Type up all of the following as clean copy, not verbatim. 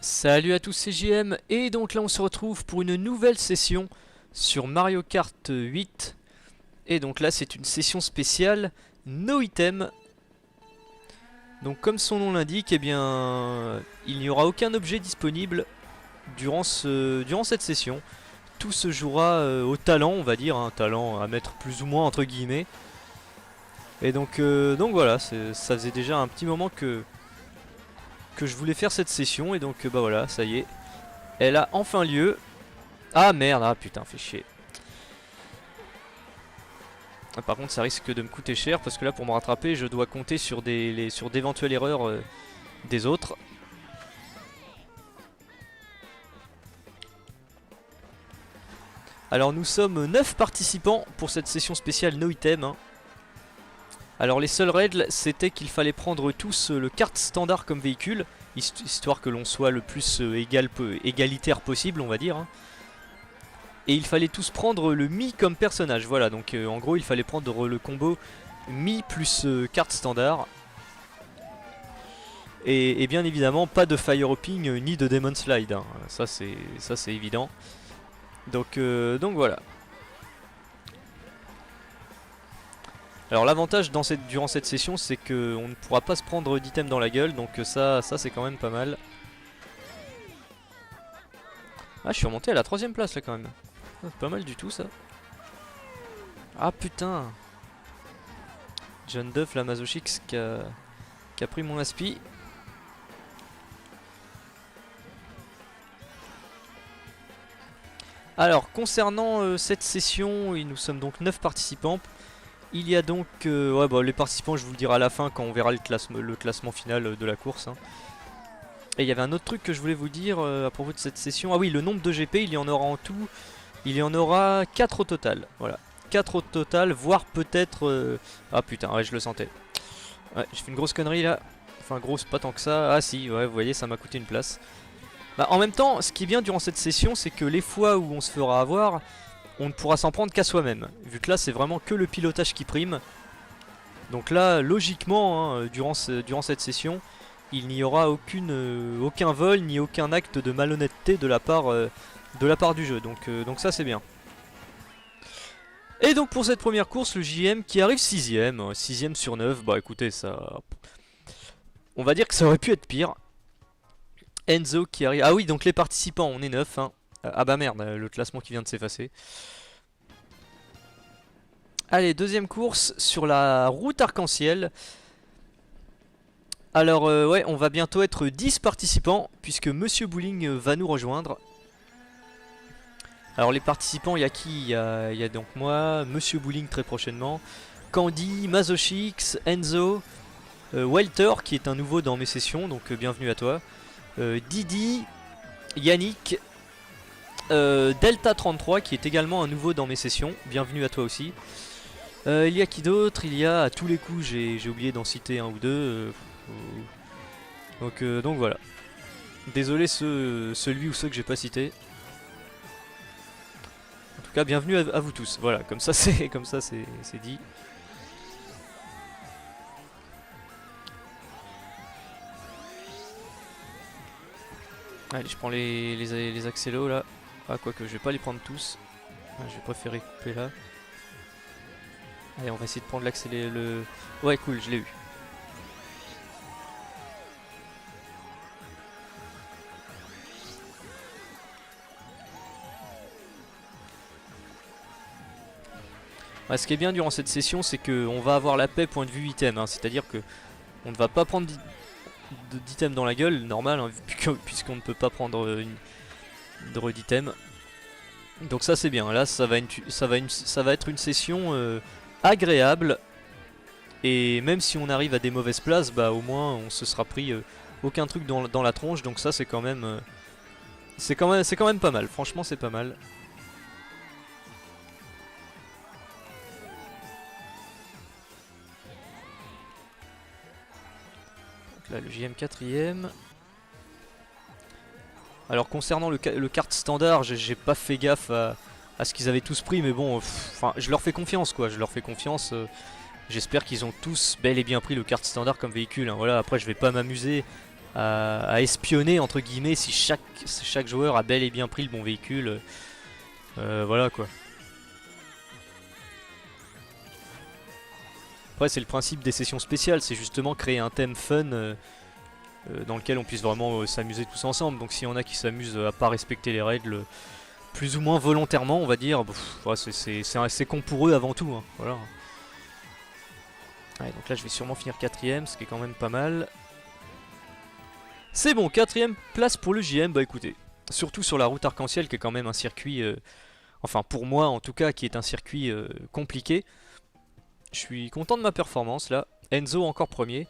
Salut à tous, c'est JM et donc là on se retrouve pour une nouvelle session sur Mario Kart 8. Et donc là c'est une session spéciale No Item. Donc comme son nom l'indique, eh bien il n'y aura aucun objet disponible durant cette session. Tout se jouera au talent, on va dire, un talent à mettre plus ou moins entre guillemets. Et donc voilà, ça faisait déjà un petit moment que je voulais faire cette session et donc bah voilà, ça y est. Elle a enfin lieu. Ah merde, ah putain, fait chier. Ah, par contre ça risque de me coûter cher parce que là pour me rattraper je dois compter sur sur d'éventuelles erreurs des autres. Alors nous sommes 9 participants pour cette session spéciale No Item, hein. Alors les seules règles c'était qu'il fallait prendre tous le kart standard comme véhicule, histoire que l'on soit le plus égalitaire possible on va dire, hein. Et il fallait tous prendre le Mi comme personnage, voilà, donc en gros il fallait prendre le combo Mi plus carte standard. Et bien évidemment pas de Fire Hopping ni de Demon Slide, hein. Ça c'est évident. Donc voilà. Alors l'avantage durant cette session c'est qu'on ne pourra pas se prendre d'item dans la gueule, donc ça c'est quand même pas mal. Ah, je suis remonté à la 3ème place là quand même. C'est pas mal du tout ça. Ah putain. John Duff, la Masochix qui a pris mon aspi. Alors concernant cette session, nous sommes donc 9 participants. Il y a donc ouais, bah, les participants je vous le dirai à la fin quand on verra le classement final de la course, hein. Et il y avait un autre truc que je voulais vous dire à propos de cette session. Ah oui, le nombre de GP, il y en aura en tout. Il y en aura 4 au total. Voilà. 4 au total, voire peut-être... Ah putain, ouais, je le sentais. Ouais, j'ai fait une grosse connerie là. Enfin, grosse, pas tant que ça. Ah si, ouais, vous voyez, ça m'a coûté une place. Bah, en même temps, ce qui est bien durant cette session, c'est que les fois où on se fera avoir, on ne pourra s'en prendre qu'à soi-même. Vu que là, c'est vraiment que le pilotage qui prime. Donc là, logiquement, hein, durant cette session, il n'y aura aucun vol ni aucun acte de malhonnêteté de la part du jeu. Donc ça, c'est bien. Et donc pour cette première course, le JM qui arrive 6ème, 6ème sur 9, bah écoutez, ça... On va dire que ça aurait pu être pire. Enzo qui arrive... Ah oui, donc les participants, on est 9, hein. Ah bah merde, le classement qui vient de s'effacer. Allez, deuxième course sur la route arc-en-ciel. Alors ouais, on va bientôt être 10 participants, puisque Monsieur Bowling va nous rejoindre. Alors les participants, il y a qui? Il y a donc moi, Monsieur Bowling très prochainement, Candy, Masochix, Enzo, Walter qui est un nouveau dans mes sessions, donc bienvenue à toi, Didi, Yannick, Delta33 qui est également un nouveau dans mes sessions, bienvenue à toi aussi. Il y a qui d'autre? Il y a à tous les coups, j'ai oublié d'en citer un ou deux, donc voilà. Désolé celui ou ceux que j'ai pas cité. En tout cas, bienvenue à vous tous. Voilà, comme ça c'est dit. Allez, je prends les accélos là. Ah, quoique je vais pas les prendre tous. Ah, je vais préférer couper là. Allez, on va essayer de prendre l'accélé. Ouais, cool, je l'ai eu. Ouais, ce qui est bien durant cette session, c'est qu'on va avoir la paix point de vue item, hein. C'est-à-dire que on ne va pas prendre d'item dans la gueule, normal, hein, puisqu'on ne peut pas prendre d'item. Donc ça c'est bien. Là, ça va être une session agréable. Et même si on arrive à des mauvaises places, bah au moins on se sera pris aucun truc dans la tronche. Donc ça c'est quand même, c'est quand même pas mal. Franchement, c'est pas mal. Là le JM 4ème. Alors concernant le kart standard, j'ai pas fait gaffe à ce qu'ils avaient tous pris, mais bon, enfin je leur fais confiance quoi, je leur fais confiance. J'espère qu'ils ont tous bel et bien pris le kart standard comme véhicule, hein. Voilà, après je vais pas m'amuser à espionner entre guillemets si chaque joueur a bel et bien pris le bon véhicule. Voilà quoi. Après c'est le principe des sessions spéciales, c'est justement créer un thème fun dans lequel on puisse vraiment s'amuser tous ensemble. Donc s'il y en a qui s'amusent à pas respecter les règles plus ou moins volontairement on va dire, ouais, c'est con pour eux avant tout, hein, voilà. Ouais, donc là je vais sûrement finir 4ème, ce qui est quand même pas mal. C'est bon, 4ème place pour le JM, bah écoutez, surtout sur la route arc-en-ciel qui est quand même un circuit, enfin pour moi en tout cas, qui est un circuit compliqué. Je suis content de ma performance là, Enzo encore premier.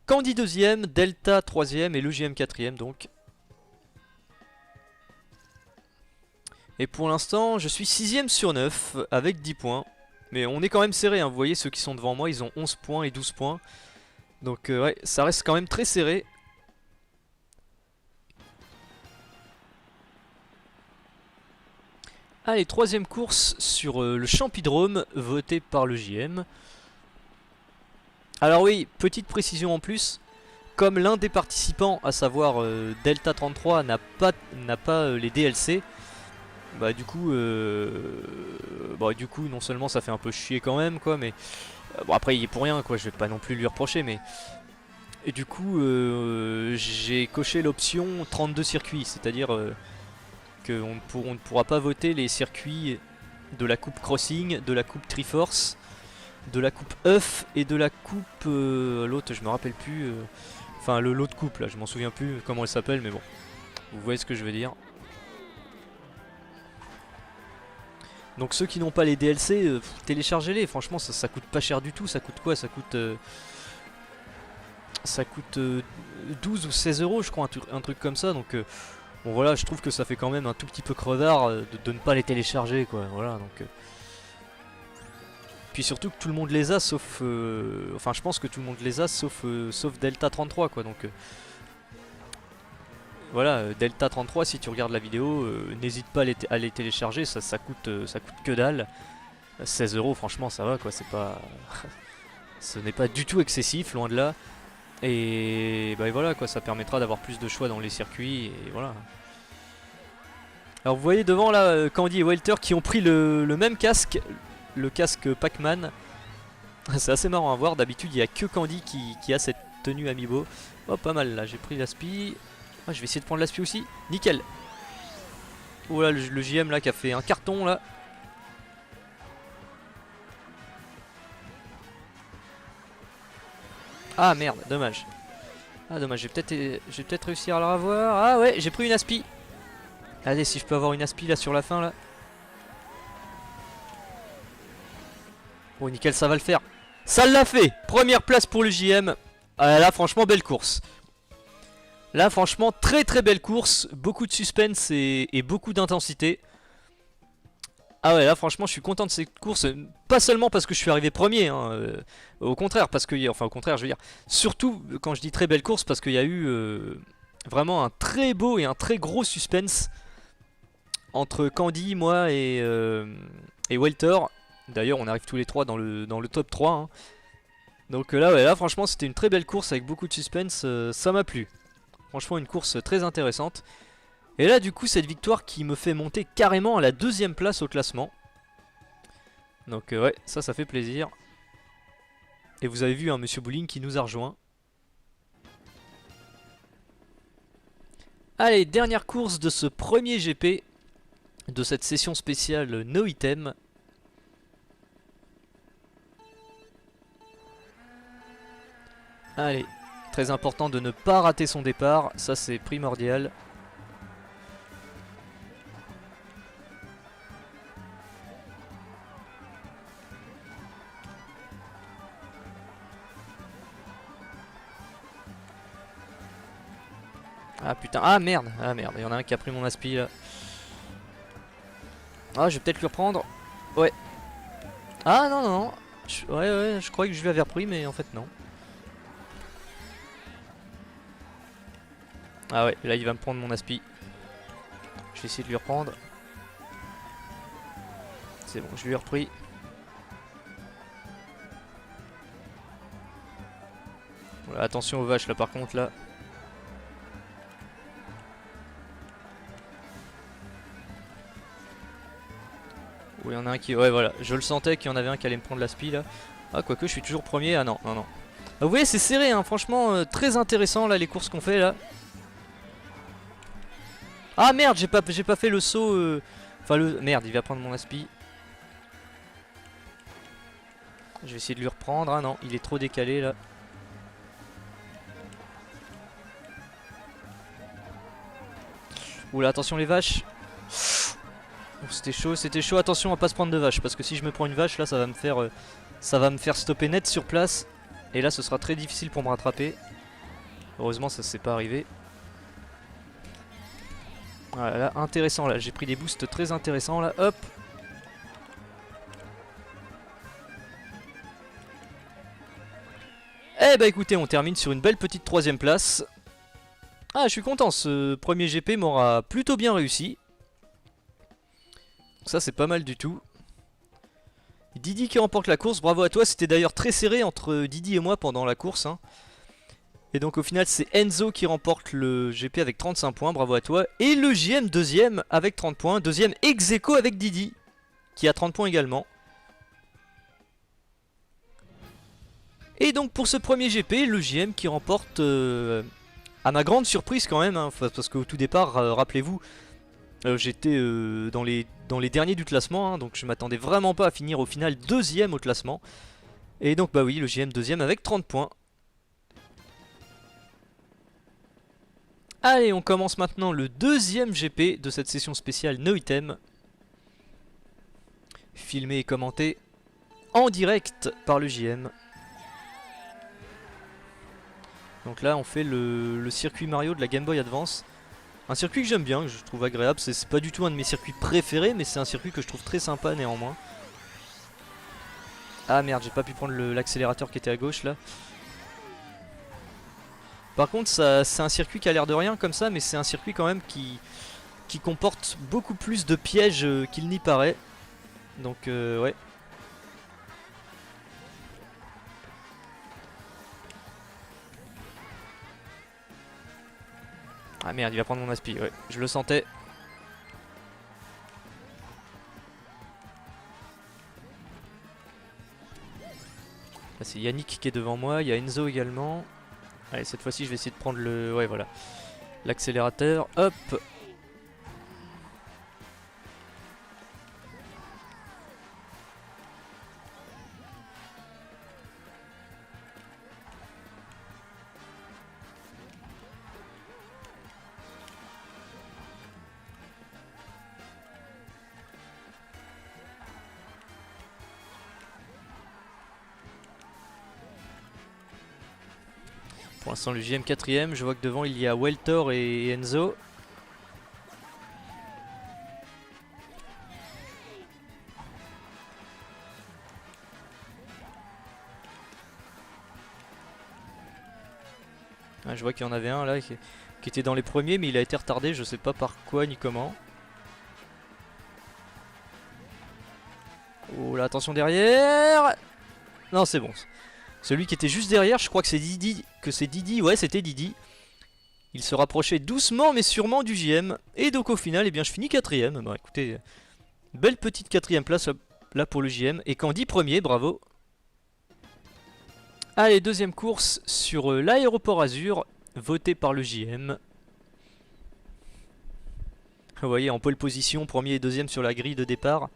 Candy 2ème, Delta 3ème et le JM 4ème donc. Et pour l'instant je suis 6ème sur 9 avec 10 points. Mais on est quand même serré, hein. Vous voyez ceux qui sont devant moi ils ont 11 points et 12 points. Donc ouais, ça reste quand même très serré. Allez, 3ème course sur le Champidrome, voté par le JM. Alors oui, petite précision en plus, comme l'un des participants, à savoir Delta 33, n'a pas les DLC, bah du coup non seulement ça fait un peu chier quand même quoi, mais bon après il est pour rien quoi, je vais pas non plus lui reprocher, mais et du coup j'ai coché l'option 32 circuits, c'est-à-dire qu'on ne pourra pas voter les circuits de la coupe Crossing, de la coupe Triforce, de la coupe Euf et de la coupe l'autre je me rappelle plus, enfin l'autre coupe là, je m'en souviens plus comment elle s'appelle, mais bon, vous voyez ce que je veux dire. Donc ceux qui n'ont pas les DLC, téléchargez-les, franchement ça coûte pas cher du tout, ça coûte quoi? Ça coûte 12 ou 16 euros je crois, un truc comme ça, donc bon voilà, je trouve que ça fait quand même un tout petit peu crevard de ne pas les télécharger quoi, voilà donc... Puis surtout que tout le monde les a sauf... enfin je pense que tout le monde les a sauf Delta 33 quoi, donc... Voilà, Delta 33, si tu regardes la vidéo, n'hésite pas à les télécharger, ça coûte que dalle. 16 euros, franchement, ça va quoi, c'est pas. Ce n'est pas du tout excessif, loin de là. Et bah voilà quoi, ça permettra d'avoir plus de choix dans les circuits, et voilà. Alors vous voyez devant là, Candy et Walter qui ont pris le même casque, le casque Pac-Man. C'est assez marrant à voir, d'habitude il n'y a que Candy qui a cette tenue amiibo. Oh, pas mal là, j'ai pris l'aspi. Ah, je vais essayer de prendre l'aspi aussi. Nickel. Oh là, le JM là qui a fait un carton là. Ah merde, dommage. Ah dommage, j'ai peut-être réussi à la revoir. Ah ouais, j'ai pris une aspi. Allez, si je peux avoir une aspi là sur la fin là. Oh nickel, ça va le faire. Ça l'a fait. Première place pour le JM. Ah, là franchement belle course. Là franchement très très belle course, beaucoup de suspense et beaucoup d'intensité. Ah ouais, là franchement je suis content de cette course, pas seulement parce que je suis arrivé premier, hein, au contraire, parce que, enfin au contraire je veux dire, surtout quand je dis très belle course parce qu'il y a eu vraiment un très beau et un très gros suspense entre Candy, moi et Walter. D'ailleurs on arrive tous les trois dans le top 3, hein. Donc là ouais, là franchement c'était une très belle course avec beaucoup de suspense, ça m'a plu. Franchement une course très intéressante. Et là du coup cette victoire qui me fait monter carrément à la 2ème place au classement. Donc ouais, ça fait plaisir. Et vous avez vu hein, Monsieur Bowling qui nous a rejoint. Allez, dernière course de ce premier GP, de cette session spéciale No Item. Allez, très important de ne pas rater son départ, ça c'est primordial. Ah putain, ah merde, il y en a un qui a pris mon aspi là. Ah, je vais peut-être lui reprendre. Ouais. Ah non, non, non. Ouais, je croyais que je lui avais repris, mais en fait non. Ah ouais, là il va me prendre mon aspi. Je vais essayer de lui reprendre. C'est bon, je lui ai repris. Voilà, attention aux vaches là par contre là. il y en a un qui... Ouais voilà, je le sentais qu'il y en avait un qui allait me prendre la spi là. Ah quoique je suis toujours premier, ah non, non, non. Ah, vous voyez c'est serré hein, franchement très intéressant là les courses qu'on fait là. Ah merde, j'ai pas fait le saut... Enfin le... Merde, il va prendre mon aspi. Je vais essayer de lui reprendre, ah non, il est trop décalé là. Oula, attention les vaches. Oh, c'était chaud, attention à pas se prendre de vache parce que si je me prends une vache là ça va me faire stopper net sur place et là ce sera très difficile pour me rattraper. Heureusement ça s'est pas arrivé. Voilà, là, intéressant là, j'ai pris des boosts très intéressants là, hop. Eh bah écoutez, on termine sur une belle petite 3ème place. Ah, je suis content, ce premier GP m'aura plutôt bien réussi. Ça c'est pas mal du tout. Didi qui remporte la course, bravo à toi, c'était d'ailleurs très serré entre Didi et moi pendant la course hein. Et donc au final c'est Enzo qui remporte le GP avec 35 points, bravo à toi. Et le JM deuxième avec 30 points, deuxième ex aequo avec Didi qui a 30 points également. Et donc pour ce premier GP, le JM qui remporte, à ma grande surprise quand même, hein, parce qu'au tout départ, rappelez-vous, j'étais dans les derniers du classement, hein, donc je m'attendais vraiment pas à finir au final deuxième au classement. Et donc bah oui, le JM deuxième avec 30 points. Allez, on commence maintenant le deuxième GP de cette session spéciale No Item. Filmé et commenté en direct par le JM. Donc là on fait le circuit Mario de la Game Boy Advance. Un circuit que j'aime bien, que je trouve agréable. C'est pas du tout un de mes circuits préférés, mais c'est un circuit que je trouve très sympa néanmoins. Ah merde, j'ai pas pu prendre l'accélérateur qui était à gauche là. Par contre c'est un circuit qui a l'air de rien comme ça, mais c'est un circuit quand même qui comporte beaucoup plus de pièges qu'il n'y paraît. Donc ouais. Ah merde, il va prendre mon aspi, ouais, je le sentais. Là c'est Yannick qui est devant moi, il y a Enzo également. Allez, cette fois-ci je vais essayer de prendre le... Ouais voilà, l'accélérateur, hop. Pour l'instant le JM 4ème, je vois que devant il y a Weltor et Enzo. Ah, je vois qu'il y en avait un là qui était dans les premiers mais il a été retardé, je sais pas par quoi ni comment. Oh là, attention derrière. Non c'est bon. Celui qui était juste derrière, je crois que c'est Didi, ouais c'était Didi. Il se rapprochait doucement mais sûrement du JM. Et donc au final, eh bien, je finis 4ème. Bon écoutez, belle petite 4ème place là pour le JM. Et Candy premier, bravo. Allez, deuxième course sur l'aéroport Azur, voté par le JM. Vous voyez, en pole position, premier et deuxième sur la grille de départ.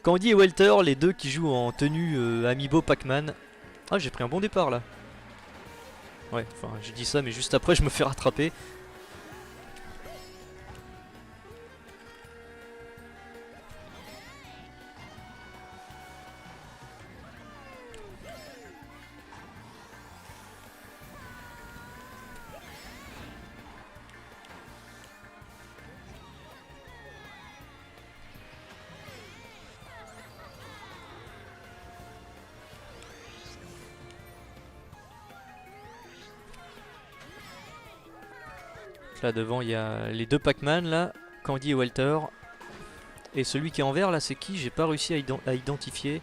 Candy et Welter, les deux qui jouent en tenue Amiibo Pac-Man. Ah, j'ai pris un bon départ là. Ouais, enfin, j'ai dit ça, mais juste après, je me fais rattraper. Là devant il y a les deux Pac-Man là, Candy et Welter. Et celui qui est en vert là c'est qui? J'ai pas réussi à identifier.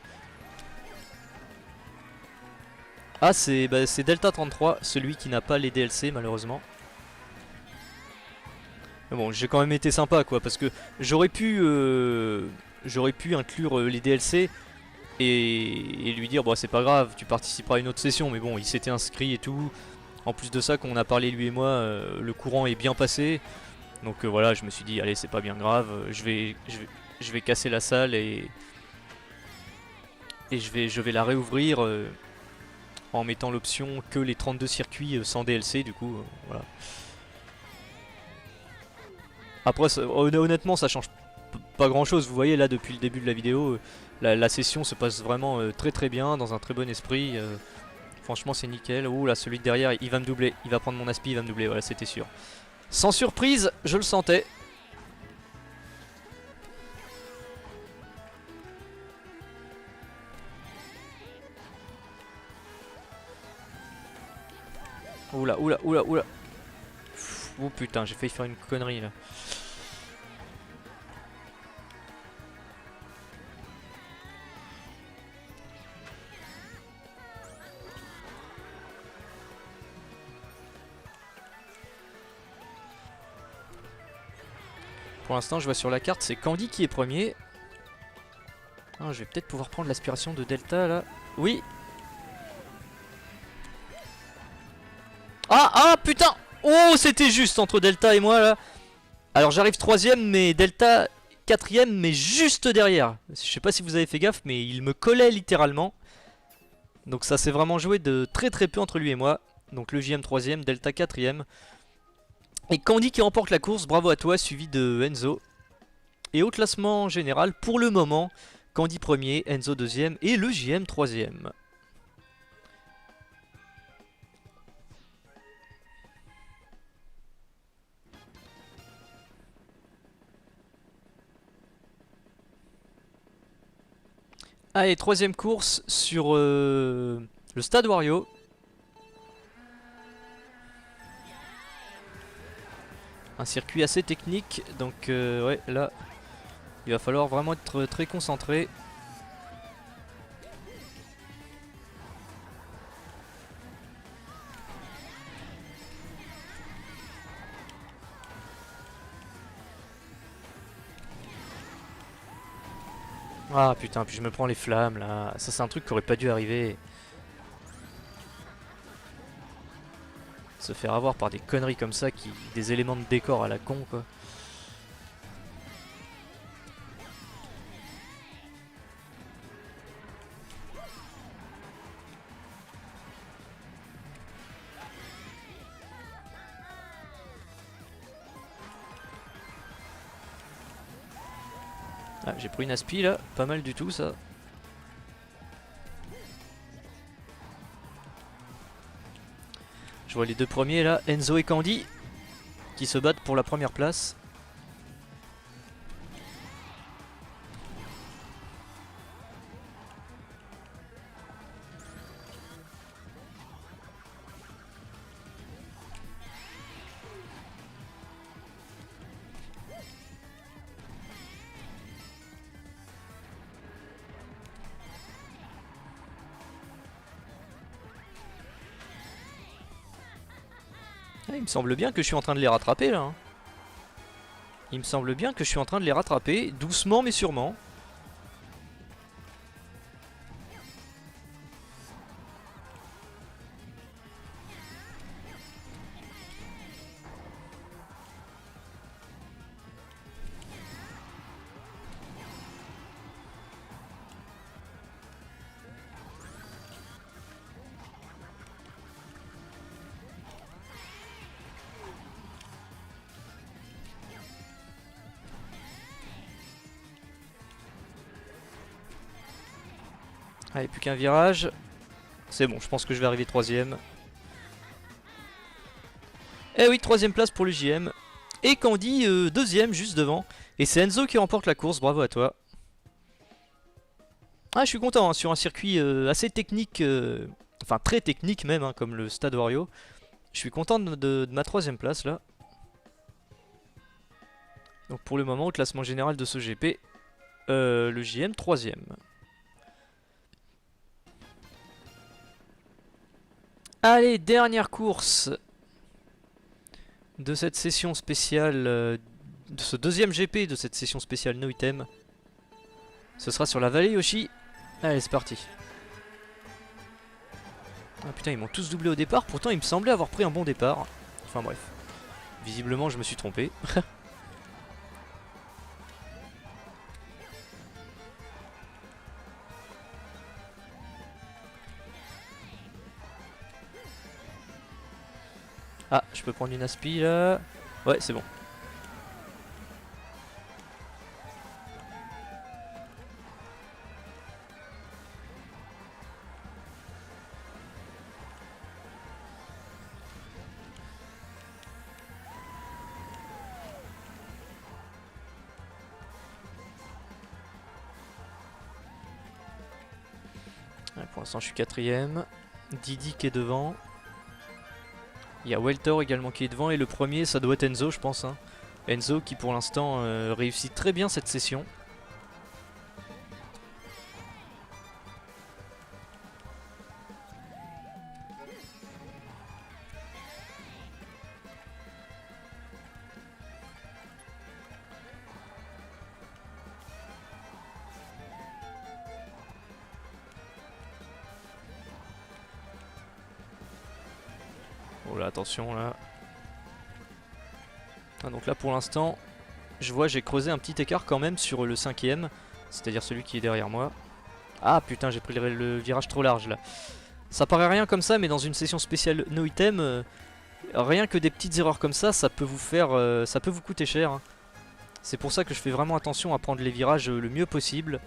Ah c'est Delta 33, celui qui n'a pas les DLC malheureusement. Mais bon j'ai quand même été sympa quoi, parce que j'aurais pu j'aurais pu inclure les DLC et lui dire bon c'est pas grave, tu participeras à une autre session, mais bon il s'était inscrit et tout. En plus de ça, quand on a parlé lui et moi, le courant est bien passé. Donc voilà, je me suis dit allez c'est pas bien grave, je vais casser la salle et je vais la réouvrir en mettant l'option que les 32 circuits sans DLC du coup voilà. Après honnêtement ça change pas grand chose, vous voyez là depuis le début de la vidéo la session se passe vraiment très bien, dans un très bon esprit, franchement c'est nickel. Ouh là celui de derrière il va me doubler, il va prendre mon aspi, il va me doubler, voilà c'était sûr. Sans surprise, je le sentais. Oula, oula, oula, oula. Oh putain, j'ai failli faire une connerie là. Pour l'instant, je vois sur la carte, c'est Candy qui est premier. Ah, je vais peut-être pouvoir prendre l'aspiration de Delta là. Oui. Ah putain. Oh c'était juste entre Delta et moi là. Alors j'arrive troisième mais Delta quatrième mais juste derrière. Je sais pas si vous avez fait gaffe mais il me collait littéralement. Donc ça s'est vraiment joué de très peu entre lui et moi. Donc le JM troisième, Delta quatrième. Et Candy qui remporte la course, bravo à toi, suivi de Enzo. Et au classement général, pour le moment, Candy premier, Enzo deuxième et le JM troisième. Allez, troisième course sur le stade Wario. Un circuit assez technique, donc ouais, là, il va falloir vraiment être très concentré. Ah putain, puis je me prends les flammes là. Ça c'est un truc qui aurait pas dû arriver. Se faire avoir par des conneries comme ça, des éléments de décor à la con quoi. Ah, j'ai pris une aspi là, pas mal du tout ça. Je vois les deux premiers là, Enzo et Candy, qui se battent pour la première place. Ah, il me semble bien que je suis en train de les rattraper là. Hein. Il me semble bien que je suis en train de les rattraper, doucement mais sûrement. Allez, plus qu'un virage. C'est bon, je pense que je vais arriver troisième. Eh oui, troisième place pour le JM. Et Candy, deuxième, juste devant. Et c'est Enzo qui remporte la course, bravo à toi. Ah, je suis content, hein, sur un circuit assez technique, enfin très technique même, hein, comme le Stade Wario. Je suis content de ma troisième place là. Donc pour le moment, au classement général de ce GP, le JM troisième. Allez, dernière course de cette session spéciale, de ce deuxième GP de cette session spéciale No Item. Ce sera sur la vallée Yoshi. Allez, c'est parti. Ah putain, ils m'ont tous doublé au départ. Pourtant, il me semblait avoir pris un bon départ. Enfin bref. Visiblement, je me suis trompé. Ah, je peux prendre une aspi là. Ouais, c'est bon. Ouais, pour l'instant, je suis quatrième. Didi qui est devant. Il y a Welter également qui est devant. Et le premier, ça doit être Enzo, je pense. Hein. Enzo qui, pour l'instant, réussit très bien cette session. Oh là, attention là. Ah, donc là pour l'instant, je vois j'ai creusé un petit écart quand même sur le cinquième. C'est-à-dire celui qui est derrière moi. Ah putain, j'ai pris le virage trop large là. Ça paraît rien comme ça, mais dans une session spéciale no item, rien que des petites erreurs comme ça peut vous faire, ça peut vous coûter cher. Hein. C'est pour ça que je fais vraiment attention à prendre les virages le mieux possible.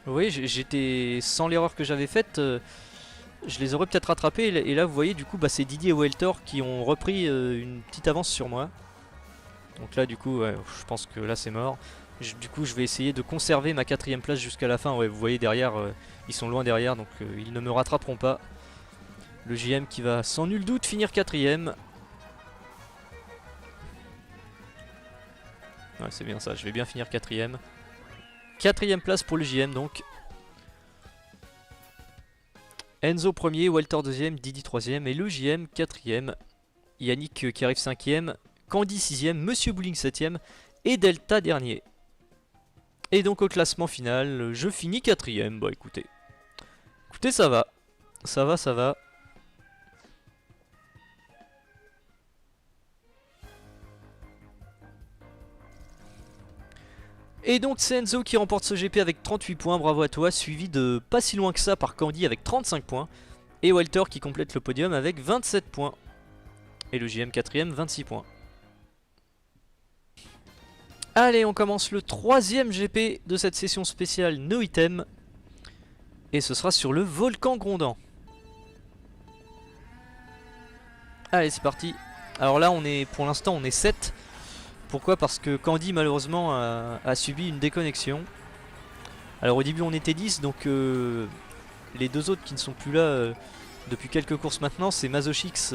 Oui, j'étais sans l'erreur que j'avais faite, je les aurais peut-être rattrapés. Et là, vous voyez, du coup, bah, c'est Didier et Welter qui ont repris une petite avance sur moi. Donc là, du coup, ouais, je pense que là, c'est mort. Du coup, je vais essayer de conserver ma quatrième place jusqu'à la fin. Ouais, vous voyez derrière, ils sont loin derrière, donc ils ne me rattraperont pas. Le JM qui va sans nul doute finir quatrième. Ouais, c'est bien ça, je vais bien finir quatrième. Quatrième place pour le JM donc. Enzo premier, Walter deuxième, Didi troisième et le JM quatrième. Yannick qui arrive cinquième, Candy sixième, Monsieur Bowling septième et Delta dernier. Et donc au classement final, je finis quatrième. Bon écoutez, ça va, ça va. Et donc c'est Enzo qui remporte ce GP avec 38 points, bravo à toi, suivi de pas si loin que ça par Candy avec 35 points. Et Walter qui complète le podium avec 27 points. Et le JM 4ème, 26 points. Allez, on commence le troisième GP de cette session spéciale No Item. Et ce sera sur le volcan grondant. Allez, c'est parti. Alors là, pour l'instant, on est 7. Pourquoi? Parce que Candy malheureusement a subi une déconnexion. Alors au début on était 10, donc les deux autres qui ne sont plus là depuis quelques courses maintenant, c'est Mazochix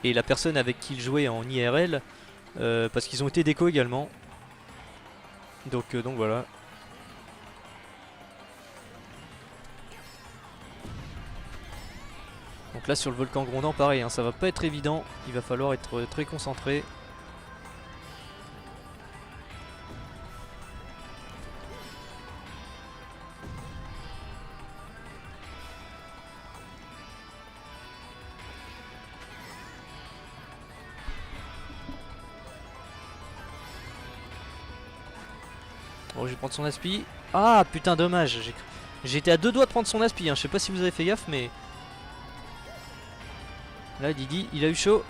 et la personne avec qui il jouait en IRL, parce qu'ils ont été déco également. Donc voilà. Donc là sur le volcan grondant pareil, hein, ça va pas être évident, il va falloir être très concentré. Bon, je vais prendre son aspi. Ah putain, dommage. J'étais à deux doigts de prendre son aspi. Hein. Je sais pas si vous avez fait gaffe, mais. Là, Didi, il a eu chaud.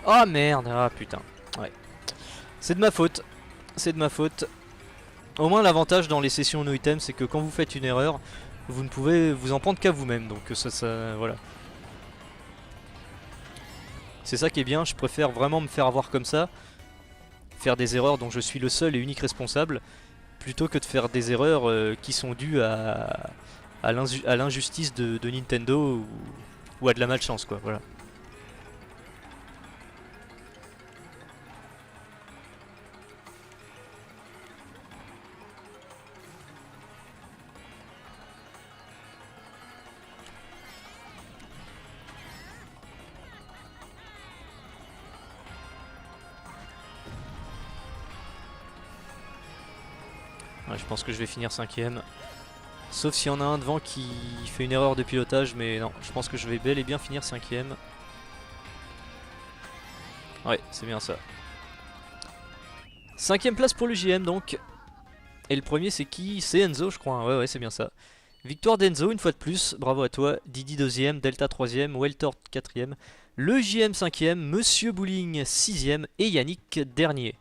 Oh merde, ah putain. Ouais. C'est de ma faute. C'est de ma faute. Au moins l'avantage dans les sessions no item, c'est que quand vous faites une erreur, vous ne pouvez vous en prendre qu'à vous-même. Donc ça voilà. C'est ça qui est bien, je préfère vraiment me faire avoir comme ça. Faire des erreurs dont je suis le seul et unique responsable. plutôt que de faire des erreurs qui sont dues à l'injustice de Nintendo ou à de la malchance, quoi, voilà. Ouais, je pense que je vais finir 5ème. Sauf s'il y en a un devant qui fait une erreur de pilotage, mais non, je pense que je vais bel et bien finir 5ème. Ouais, c'est bien ça. 5ème place pour le JM donc. Et le premier c'est qui? C'est Enzo je crois, ouais c'est bien ça. Victoire d'Enzo une fois de plus, bravo à toi. Didi 2ème, Delta 3ème, Welter 4ème, le JM 5ème, Monsieur Bowling 6ème et Yannick dernier.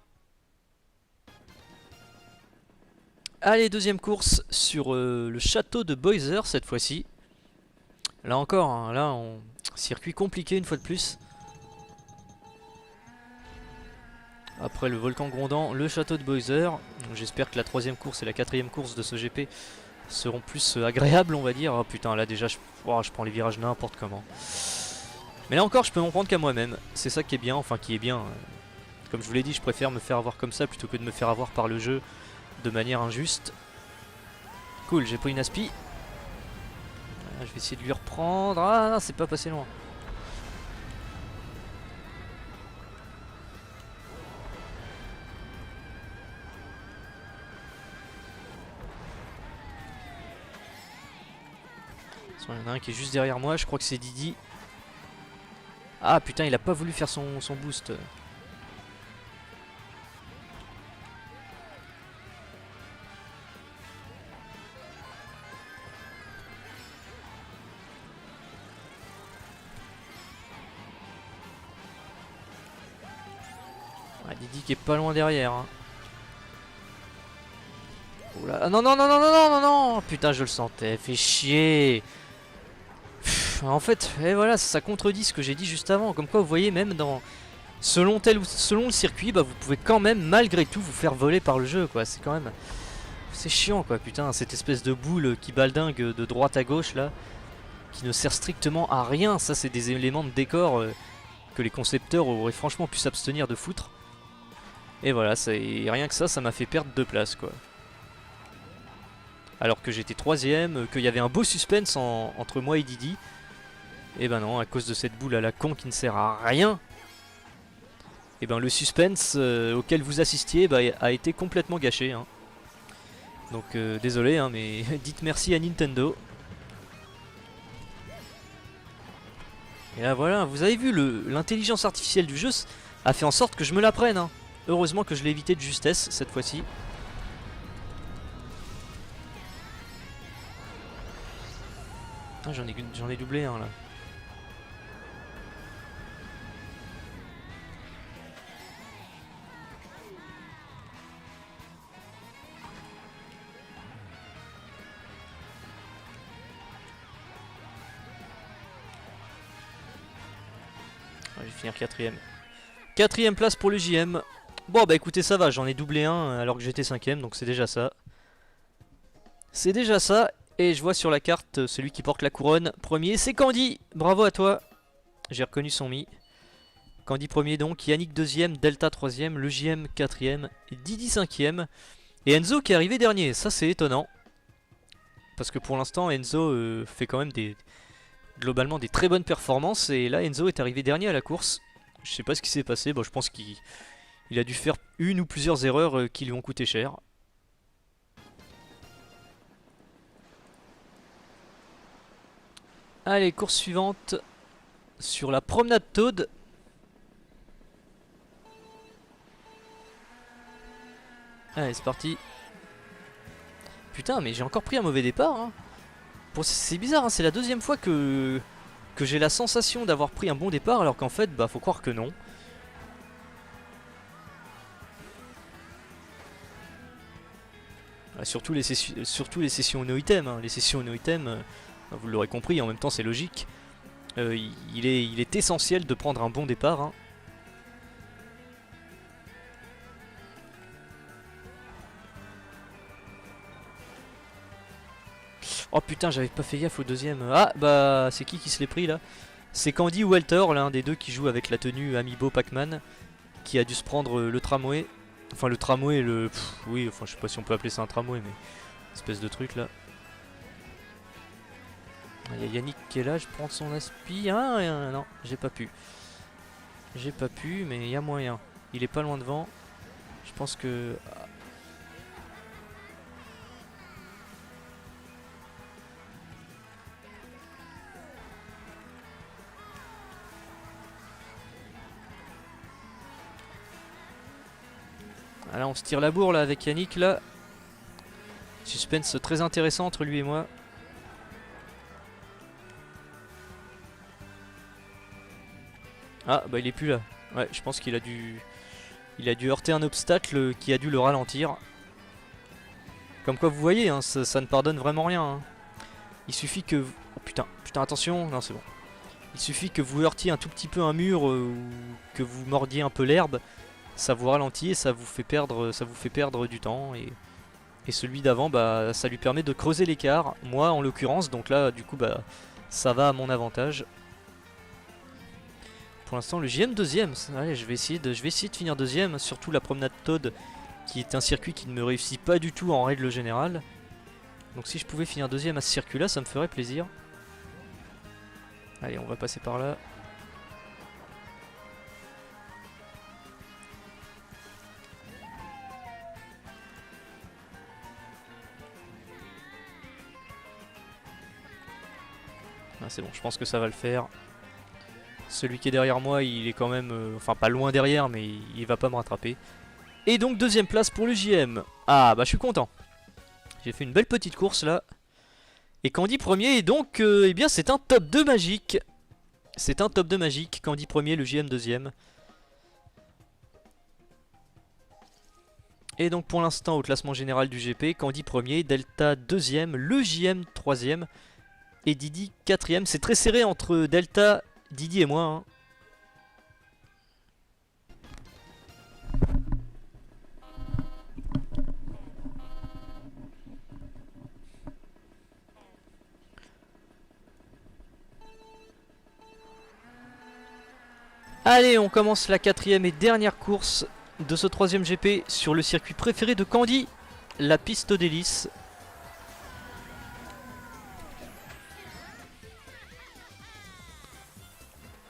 Allez, deuxième course sur le château de Boiser cette fois-ci. Là encore, hein, là circuit compliqué une fois de plus. Après le volcan grondant, le château de Boiser. J'espère que la troisième course et la quatrième course de ce GP seront plus agréables, on va dire. Oh putain, là déjà je prends les virages n'importe comment. Mais là encore, je peux m'en prendre qu'à moi-même. C'est ça qui est bien, enfin qui est bien. Comme je vous l'ai dit, je préfère me faire avoir comme ça plutôt que de me faire avoir par le jeu de manière injuste. Cool, j'ai pris une aspi. Je vais essayer de lui reprendre. Ah non, c'est pas passé loin. Il y en a un qui est juste derrière moi, je crois que c'est Didi. Ah putain, il a pas voulu faire son boost. Ah, Didi qui est pas loin derrière. Hein. Oula. Ah, non, non, non, non, non, non, non, non. Putain, je le sentais, fait chier. En fait, et voilà, ça contredit ce que j'ai dit juste avant. Comme quoi, vous voyez, même dans selon le circuit, bah, vous pouvez quand même, malgré tout, vous faire voler par le jeu, quoi. C'est quand même, c'est chiant, quoi. Putain, cette espèce de boule qui baldingue de droite à gauche là, qui ne sert strictement à rien. Ça, c'est des éléments de décor que les concepteurs auraient franchement pu s'abstenir de foutre. Et voilà, rien que ça m'a fait perdre 2 places, quoi. Alors que j'étais 3ème, qu'il y avait un beau suspense entre moi et Didi. Et ben non, à cause de cette boule à la con qui ne sert à rien, et ben le suspense auquel vous assistiez a été complètement gâché. Hein. Donc désolé, hein, mais dites merci à Nintendo. Et là voilà, vous avez vu, l'intelligence artificielle du jeu a fait en sorte que je me la prenne. Hein. Heureusement que je l'ai évité de justesse cette fois-ci. Ah, j'en ai doublé un là. Je vais finir 4ème. 4ème place pour le JM. Bon bah écoutez, ça va, j'en ai doublé un alors que j'étais 5ème, donc c'est déjà ça. C'est déjà ça, et je vois sur la carte celui qui porte la couronne. Premier, c'est Candy, bravo à toi. J'ai reconnu son mi. Candy premier donc, Yannick deuxième, Delta troisième, le JM quatrième, Didi cinquième. Et Enzo qui est arrivé dernier, ça c'est étonnant. Parce que pour l'instant Enzo fait quand même globalement des très bonnes performances. Et là Enzo est arrivé dernier à la course. Je sais pas ce qui s'est passé, bon, je pense qu'il a dû faire une ou plusieurs erreurs qui lui ont coûté cher. Allez, course suivante sur la promenade Toad. Allez, c'est parti. Putain, mais j'ai encore pris un mauvais départ. Hein. C'est bizarre, hein, c'est la deuxième fois que j'ai la sensation d'avoir pris un bon départ, alors qu'en fait, bah, faut croire que non. Surtout les sessions no item. Hein. Les sessions no item, vous l'aurez compris, en même temps c'est logique. Il est essentiel de prendre un bon départ. Hein. Oh putain, j'avais pas fait gaffe au deuxième. Ah bah c'est qui se l'est pris là? C'est Candy ou Walter, l'un des deux qui joue avec la tenue Amiibo Pac-Man, qui a dû se prendre le tramway. Enfin le tramway, oui, enfin je sais pas si on peut appeler ça un tramway, mais espèce de truc là. Il y a Yannick qui est là, je prends son aspi. Ah non, j'ai pas pu. J'ai pas pu, mais il y a moyen. Il est pas loin devant. Je pense que... Ah là on se tire la bourre là avec Yannick là. Suspense très intéressant entre lui et moi. Ah bah il est plus là. Ouais, je pense qu'il a dû... Il a dû heurter un obstacle qui a dû le ralentir. Comme quoi vous voyez, hein, ça ne pardonne vraiment rien. Hein. Il suffit que... Oh putain, attention. Non c'est bon. Il suffit que vous heurtiez un tout petit peu un mur ou que vous mordiez un peu l'herbe. Ça vous ralentit et ça vous fait perdre du temps. Et celui d'avant, bah, ça lui permet de creuser l'écart. Moi en l'occurrence, donc là du coup bah, ça va à mon avantage. Pour l'instant le JM deuxième, allez, je vais essayer de finir deuxième, surtout la promenade Toad qui est un circuit qui ne me réussit pas du tout en règle générale. Donc si je pouvais finir deuxième à ce circuit là, ça me ferait plaisir. Allez, on va passer par là. Ah, c'est bon, je pense que ça va le faire. Celui qui est derrière moi, il est quand même... enfin, pas loin derrière, mais il va pas me rattraper. Et donc, deuxième place pour le JM. Ah, bah je suis content. J'ai fait une belle petite course, là. Et Candy premier, et donc, eh bien, c'est un top 2 magique. C'est un top 2 magique. Candy premier, le JM deuxième. Et donc, pour l'instant, au classement général du GP, Candy premier, Delta deuxième, le JM troisième et Didi quatrième. C'est très serré entre Delta, Didi et moi. Hein. Allez, on commence la quatrième et dernière course de ce troisième GP sur le circuit préféré de Candy, la piste d'hélice.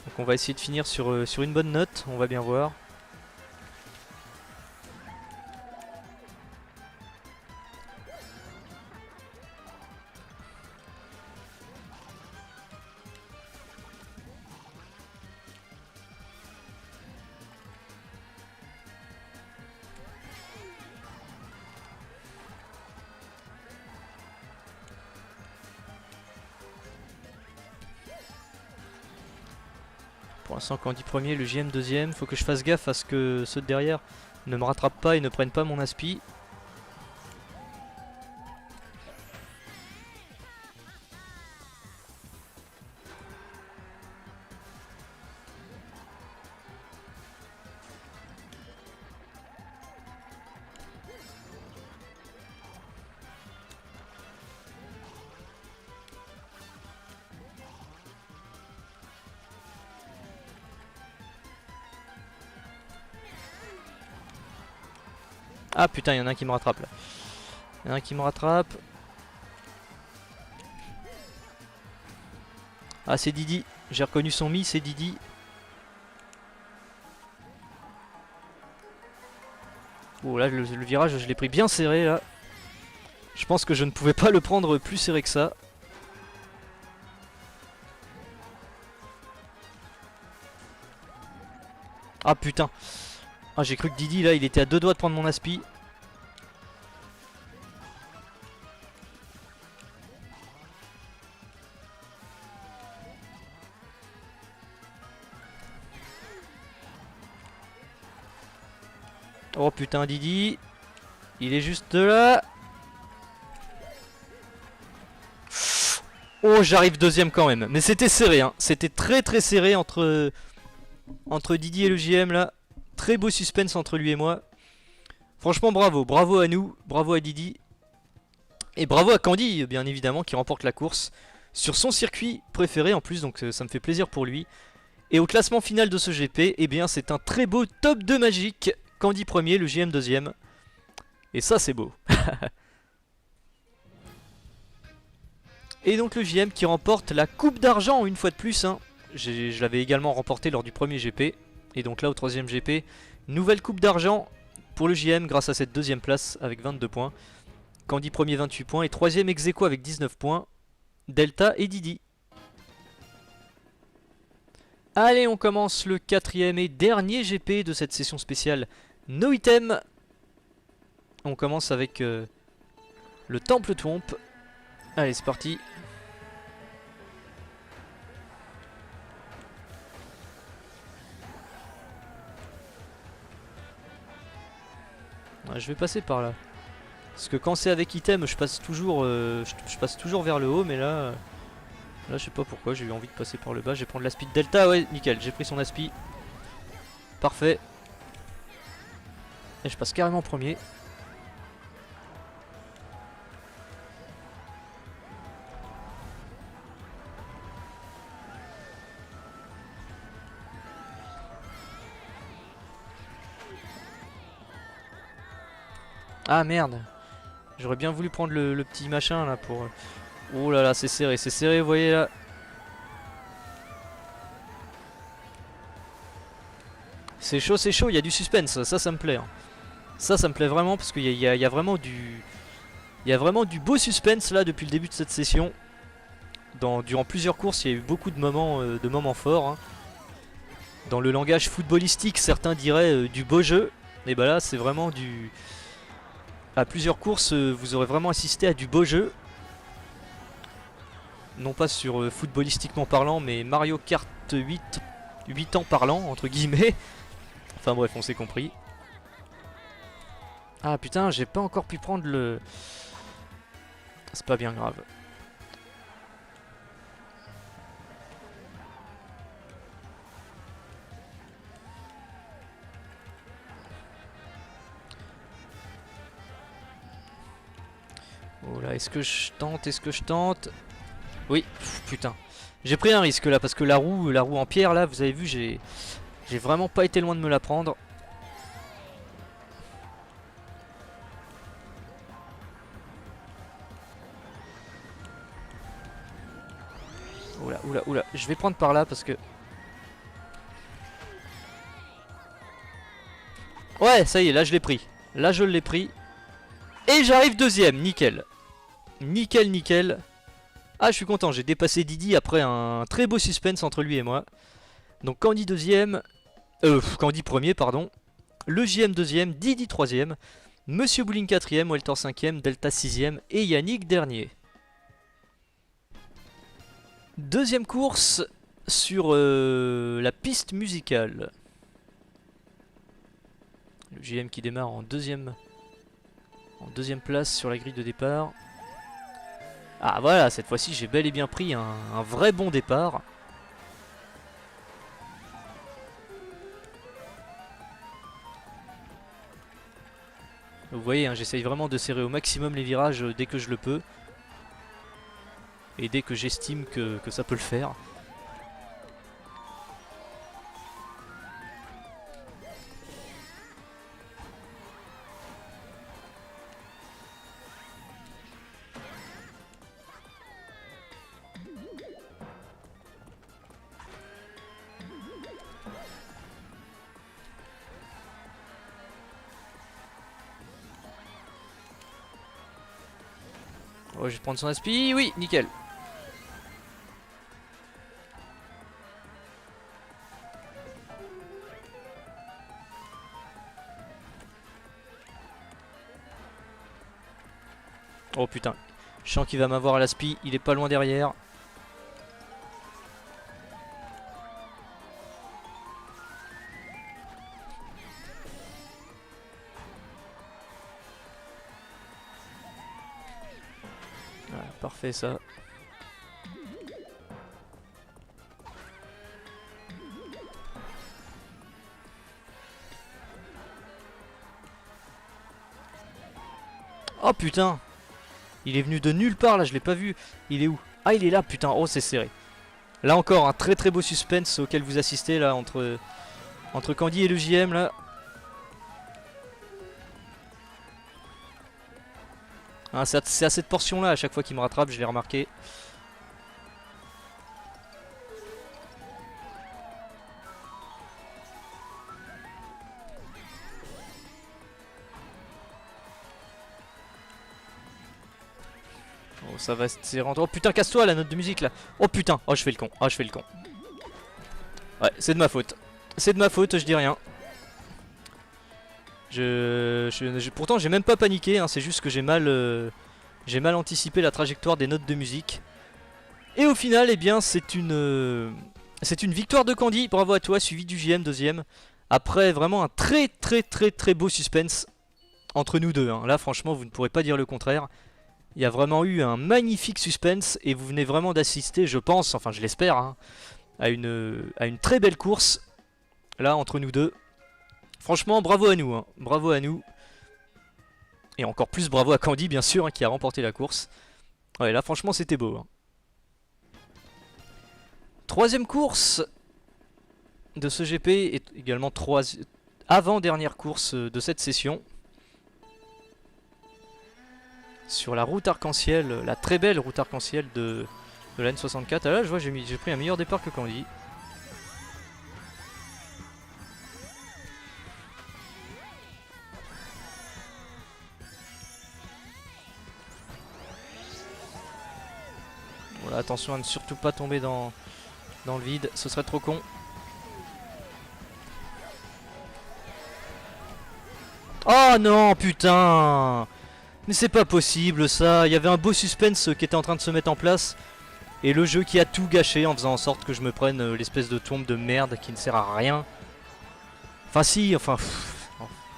Donc on va essayer de finir sur une bonne note, on va bien voir. Pour l'instant Candy premier, le JM deuxième. Faut que je fasse gaffe à ce que ceux de derrière ne me rattrapent pas et ne prennent pas mon aspi. Ah putain, il y en a un qui me rattrape là. Il y en a un qui me rattrape. Ah, c'est Didi. J'ai reconnu son mi, c'est Didi. Oh là, le virage, je l'ai pris bien serré là. Je pense que je ne pouvais pas le prendre plus serré que ça. Ah putain. Ah, j'ai cru que Didi là, il était à deux doigts de prendre mon aspi. Oh putain, Didi. Il est juste là. Oh, j'arrive deuxième quand même. Mais c'était serré, hein. C'était très serré entre Didi et le JM là. Très beau suspense entre lui et moi. Franchement, bravo. Bravo à nous. Bravo à Didi. Et bravo à Candy, bien évidemment, qui remporte la course sur son circuit préféré en plus, donc ça me fait plaisir pour lui. Et au classement final de ce GP, eh bien c'est un très beau top 2 magique. Candy premier, le JM deuxième. Et ça c'est beau. Et donc le JM qui remporte la coupe d'argent une fois de plus. Hein. Je l'avais également remporté lors du premier GP. Et donc là au troisième GP, nouvelle coupe d'argent pour le JM grâce à cette deuxième place avec 22 points. Candy premier 28 points et troisième ex-aequo avec 19 points. Delta et Didi. Allez, on commence le quatrième et dernier GP de cette session spéciale No Item. On commence avec le Temple Twomp. Allez, c'est parti. Ouais, je vais passer par là. Parce que quand c'est avec item, je passe toujours, je passe toujours vers le haut, mais là, je sais pas pourquoi, j'ai eu envie de passer par le bas. Je vais prendre l'aspi de Delta, ouais, nickel, j'ai pris son aspi. Parfait. Et je passe carrément premier. Ah merde. J'aurais bien voulu prendre le petit machin là pour... Oh là là, c'est serré, vous voyez là. C'est chaud, il y a du suspense, ça me plaît. Hein. Ça me plaît vraiment parce qu'il y a vraiment du... Il y a vraiment du beau suspense là depuis le début de cette session. Durant plusieurs courses, il y a eu beaucoup de moments forts. Hein. Dans le langage footballistique, certains diraient du beau jeu. Et bah là, c'est vraiment du... À plusieurs courses, vous aurez vraiment assisté à du beau jeu. Non pas sur footballistiquement parlant, mais Mario Kart 8 ans parlant, entre guillemets. Enfin bref, on s'est compris. Ah putain, j'ai pas encore pu prendre le... C'est pas bien grave. Oh là, est-ce que je tente? Oui, pff, putain. J'ai pris un risque là, parce que la roue en pierre là, vous avez vu, j'ai vraiment pas été loin de me la prendre. Oula, je vais prendre par là parce que... Ouais, ça y est, là je l'ai pris. Là je l'ai pris. Et j'arrive deuxième, nickel. Nickel. Ah, je suis content, j'ai dépassé Didi après un très beau suspense entre lui et moi. Donc Candy deuxième, Candy premier, pardon. Le JM deuxième, Didi troisième. Monsieur Bowling quatrième, Walter cinquième, Delta sixième et Yannick dernier. Deuxième course sur la piste musicale. Le JM qui démarre en deuxième place sur la grille de départ. Ah voilà, cette fois-ci j'ai bel et bien pris un vrai bon départ. Vous voyez, hein, j'essaye vraiment de serrer au maximum les virages dès que je le peux. Et dès que j'estime que ça peut le faire. Oh, je vais prendre son aspi, oui, nickel. Oh putain, je sens qu'il va m'avoir à l'aspi, il est pas loin derrière. Voilà, parfait ça. Oh putain. Il est venu de nulle part là, je l'ai pas vu. Il est où? Ah, il est là, putain. Oh, c'est serré. Là encore, un très très beau suspense auquel vous assistez là entre Candy et le JM là. Hein, c'est à cette portion là à chaque fois qu'il me rattrape, je l'ai remarqué. Oh, ça va c'est rentré. Oh putain, casse-toi la note de musique là. Oh putain, oh je fais le con, oh je fais le con. Ouais, c'est de ma faute. C'est de ma faute, je dis rien. Pourtant j'ai même pas paniqué, hein, c'est juste que j'ai mal anticipé la trajectoire des notes de musique. Et au final, eh bien, c'est une victoire de Candy. Bravo à toi, suivi du JM deuxième. Après vraiment un très très très très beau suspense entre nous deux. Hein. Là, franchement, vous ne pourrez pas dire le contraire. Il y a vraiment eu un magnifique suspense et vous venez vraiment d'assister, je pense, enfin je l'espère, hein, à une très belle course. Là, entre nous deux. Franchement, bravo à nous, hein. Bravo à nous. Et encore plus bravo à Candy, bien sûr, hein, qui a remporté la course. Ouais, là, franchement, c'était beau. Hein. Troisième course de ce GP et également avant-dernière course de cette session. Sur la route arc-en-ciel, la très belle route arc-en-ciel de la N64. Ah là, je vois, j'ai pris un meilleur départ que Candy. Voilà, attention à ne surtout pas tomber dans le vide, ce serait trop con. Oh non, putain! Mais c'est pas possible ça, il y avait un beau suspense qui était en train de se mettre en place. Et le jeu qui a tout gâché en faisant en sorte que je me prenne l'espèce de tombe de merde qui ne sert à rien. Enfin si, enfin...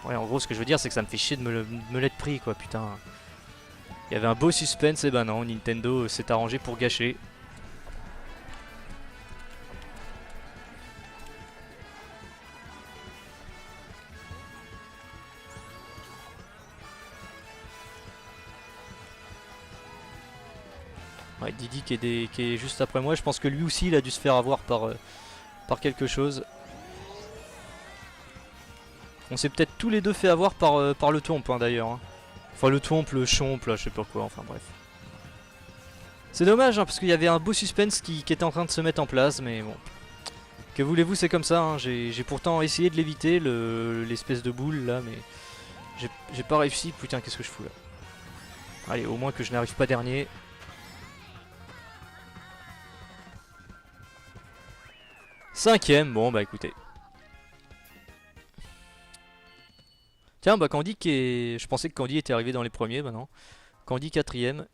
ouais, en gros ce que je veux dire c'est que ça me fait chier de me l'être pris quoi, putain. Il y avait un beau suspense et ben non, Nintendo s'est arrangé pour gâcher. Ouais, Didi qui est juste après moi, je pense que lui aussi il a dû se faire avoir par quelque chose. On s'est peut-être tous les deux fait avoir par le tombe hein, d'ailleurs. Hein. Enfin le tombe, le chomp, là je sais pas quoi, enfin bref. C'est dommage hein, parce qu'il y avait un beau suspense qui était en train de se mettre en place, mais bon. Que voulez-vous, c'est comme ça, hein. J'ai pourtant essayé de l'éviter, l'espèce de boule là, mais j'ai pas réussi. Putain, qu'est-ce que je fous là? Allez, au moins que je n'arrive pas dernier. Cinquième, bon bah écoutez. Tiens, bah Candy qui est... Je pensais que Candy était arrivé dans les premiers, bah non. Candy quatrième.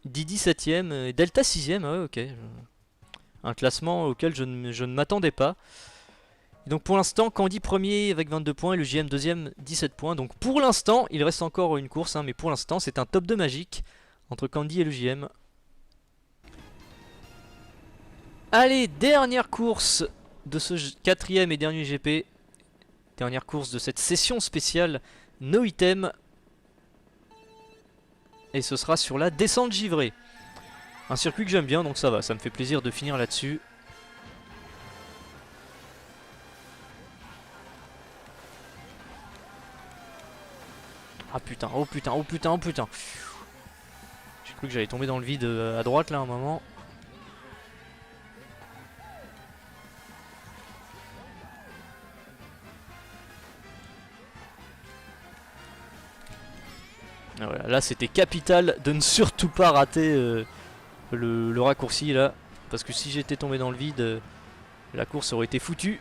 Didi septième, et Delta sixième, ouais ok. Un classement auquel je ne m'attendais pas. Et donc pour l'instant, Candy premier avec 22 points et le JM deuxième 17 points. Donc pour l'instant, il reste encore une course, hein, mais pour l'instant c'est un top 2 magique entre Candy et le JM. Allez, dernière course de ce quatrième et dernier GP. Dernière course de cette session spéciale No Item. Et ce sera sur la descente givrée. Un circuit que j'aime bien, donc ça va, ça me fait plaisir de finir là-dessus. Ah putain, oh putain, oh putain, oh putain. J'ai cru que j'allais tomber dans le vide à droite là un moment. Ah voilà, là c'était capital de ne surtout pas rater le raccourci là. Parce que si j'étais tombé dans le vide, la course aurait été foutue.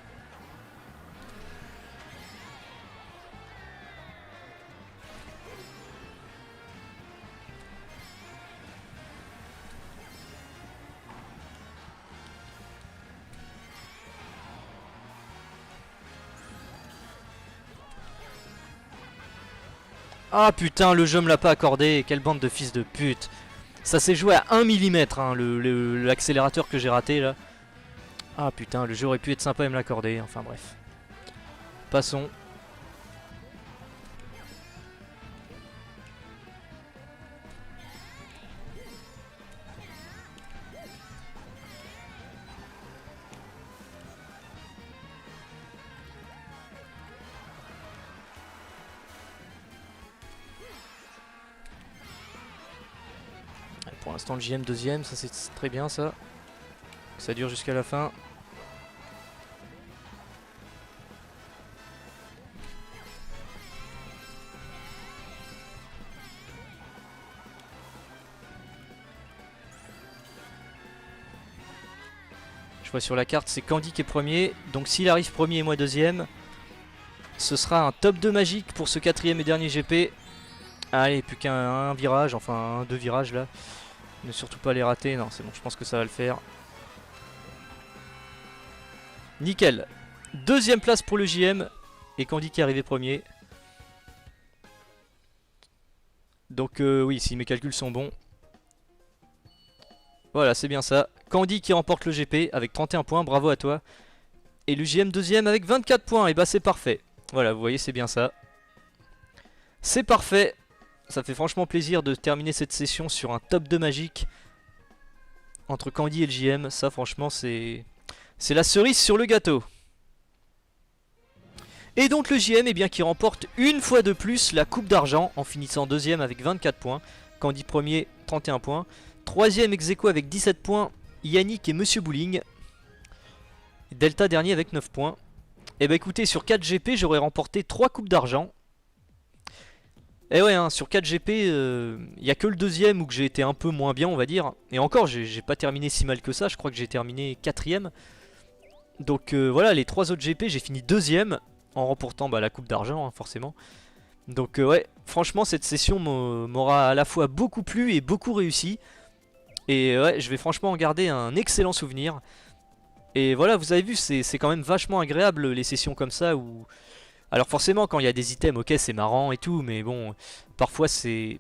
Ah putain, le jeu me l'a pas accordé, quelle bande de fils de pute. Ça s'est joué à 1 mm, hein, l'accélérateur que j'ai raté là. Ah putain, le jeu aurait pu être sympa et me l'accorder, enfin bref. Passons. Pour l'instant le JM deuxième, ça c'est très bien ça. Ça dure jusqu'à la fin. Je vois sur la carte c'est Candy qui est premier. Donc s'il arrive premier et moi deuxième, ce sera un top 2 magique pour ce quatrième et dernier GP. Allez, plus qu'un virage, enfin deux virages là. Ne surtout pas les rater, non c'est bon, je pense que ça va le faire. Nickel. Deuxième place pour le JM et Candy qui est arrivé premier. Donc oui, si mes calculs sont bons. Voilà, c'est bien ça. Candy qui remporte le GP avec 31 points, bravo à toi. Et le JM deuxième avec 24 points, et bah c'est parfait. Voilà, vous voyez, c'est bien ça. C'est parfait. Ça fait franchement plaisir de terminer cette session sur un top 2 magique entre Candy et le JM. Ça franchement c'est la cerise sur le gâteau. Et donc le JM eh bien, qui remporte une fois de plus la coupe d'argent en finissant deuxième avec 24 points. Candy premier 31 points. Troisième ex-aequo avec 17 points, Yannick et Monsieur Bowling. Delta dernier avec 9 points. Et bah écoutez, sur 4 GP j'aurais remporté 3 coupes d'argent. Et ouais, hein, sur 4 GP, il n'y a que le deuxième où j'ai été un peu moins bien on va dire. Et encore, j'ai pas terminé si mal que ça, je crois que j'ai terminé 4ème. Donc voilà, les 3 autres GP j'ai fini deuxième en remportant la coupe d'argent hein, forcément. Donc ouais, franchement cette session m'aura à la fois beaucoup plu et beaucoup réussi. Et ouais, je vais franchement en garder un excellent souvenir. Et voilà, vous avez vu, c'est quand même vachement agréable les sessions comme ça où... Alors forcément quand il y a des items, ok c'est marrant et tout, mais bon, parfois c'est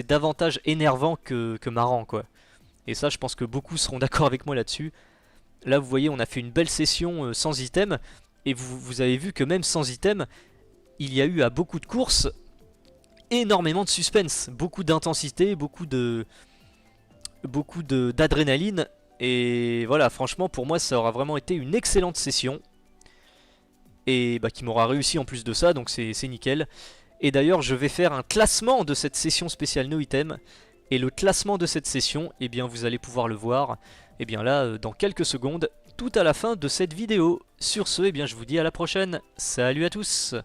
davantage énervant que marrant quoi. Et ça je pense que beaucoup seront d'accord avec moi là-dessus. Là vous voyez on a fait une belle session sans item. Et vous avez vu que même sans item, il y a eu à beaucoup de courses énormément de suspense, beaucoup d'intensité, beaucoup d'adrénaline. Et voilà, franchement pour moi ça aura vraiment été une excellente session. Et qui m'aura réussi en plus de ça, donc c'est nickel. Et d'ailleurs je vais faire un classement de cette session spéciale No Item. Et le classement de cette session, eh bien vous allez pouvoir le voir eh bien là dans quelques secondes, tout à la fin de cette vidéo. Sur ce, eh bien je vous dis à la prochaine. Salut à tous!